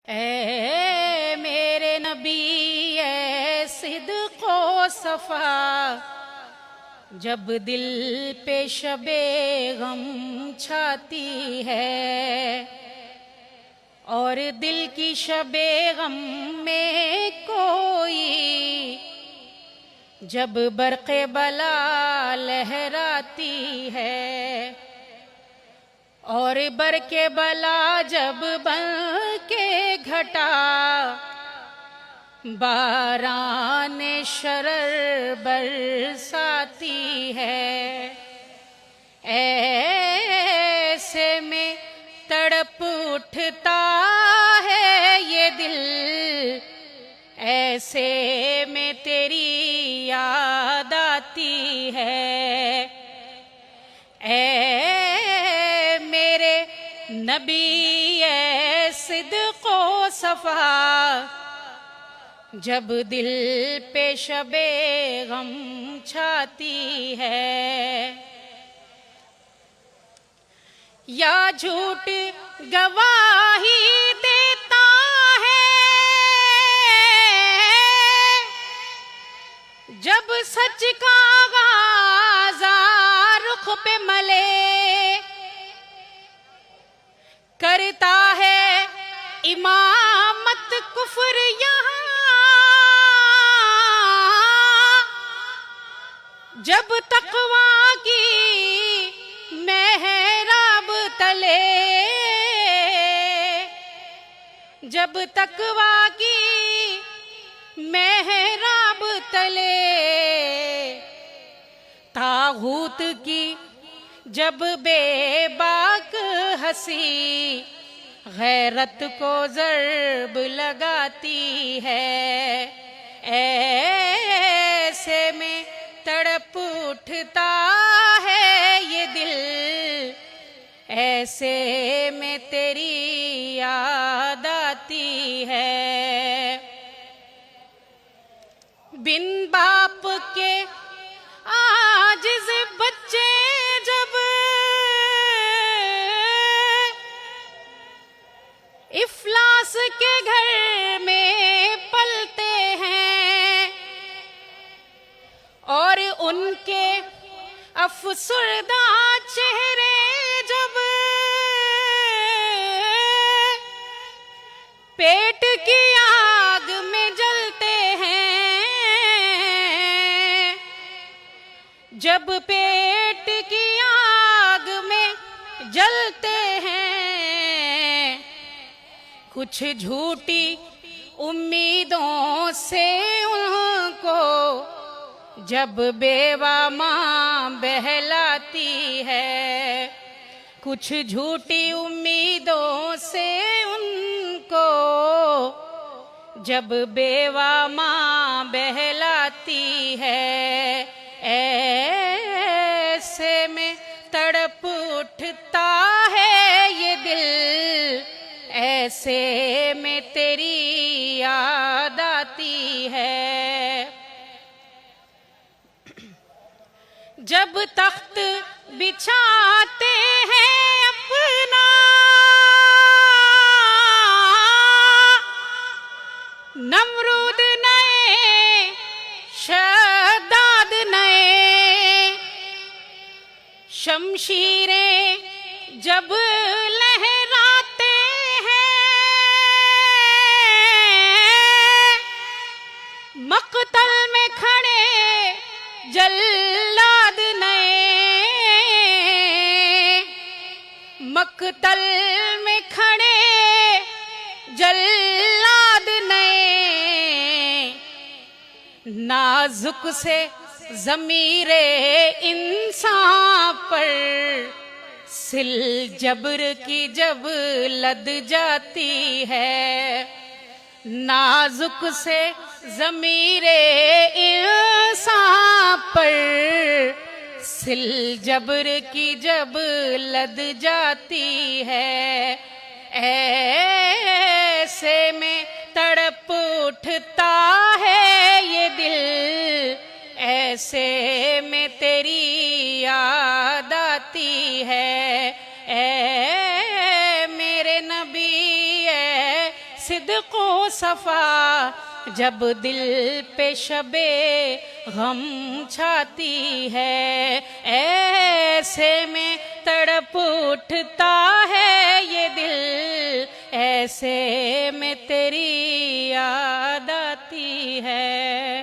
ऐ मेरे नबी ऐ सिद्को सफ़ा, जब दिल पे शबे गम छाती है और दिल की शबे गम में कोई जब बरक़े बला लहराती है और बरक़े बला जब बन के घटा बारान शरर बरसाती है। ऐसे में तड़प उठता है ये दिल, ऐसे में तेरी याद आती है। ऐ मेरे नबी ऐ सिद्को सफ़ा, जब दिल पे शबे गम छाती है या झूठ गवाही देता है, जब सच का गाज़ा रुख पे मले करता है इमामत कुफ्र यहाँ, जब तक़वा की मेहराब तले, जब तक़वा की मेहराब तले तागूत की जब बेबाक हंसी गैरत को ज़र्ब लगाती है। ऐसे में तड़प उठता है ये दिल, ऐसे में तेरी याद आती है। बिन बाप के आजिज़ बच्चे जब इफ्लास के घर में पलते हैं और उनके अफसरदा चेहरे जब पेट की आग में जलते हैं, जब पेट की आग में जलते हैं कुछ झूठी उम्मीदों से उनको जब बेवा माँ बहलाती है, कुछ झूठी उम्मीदों से उनको जब बेवा माँ बहलाती है। ऐसे में तड़प उठता है ये दिल, ऐसे में तेरी याद आती है। जब तख्त बिछाते हैं अपना नमरूद नए शद्दाद नए, शमशीरें जब लहराते हैं मक़तल में खड़े जल्लाद नए, मक़तल में खड़े जल्लाद नए, नाजुक से ज़मीरे इंसान पर सिल जबर की जब लद जाती है, नाजुक से ज़मीरे इंसान पर सिल जबर की जब लद जाती है। ऐसे में तड़प उठता है ये दिल, ऐसे में तेरी याद आती है। ऐ मेरे नबी ऐ सिद्को सफा, जब दिल पे शबे गम छाती है, ऐसे में तड़प उठता है ये दिल, ऐसे में तेरी याद आती है।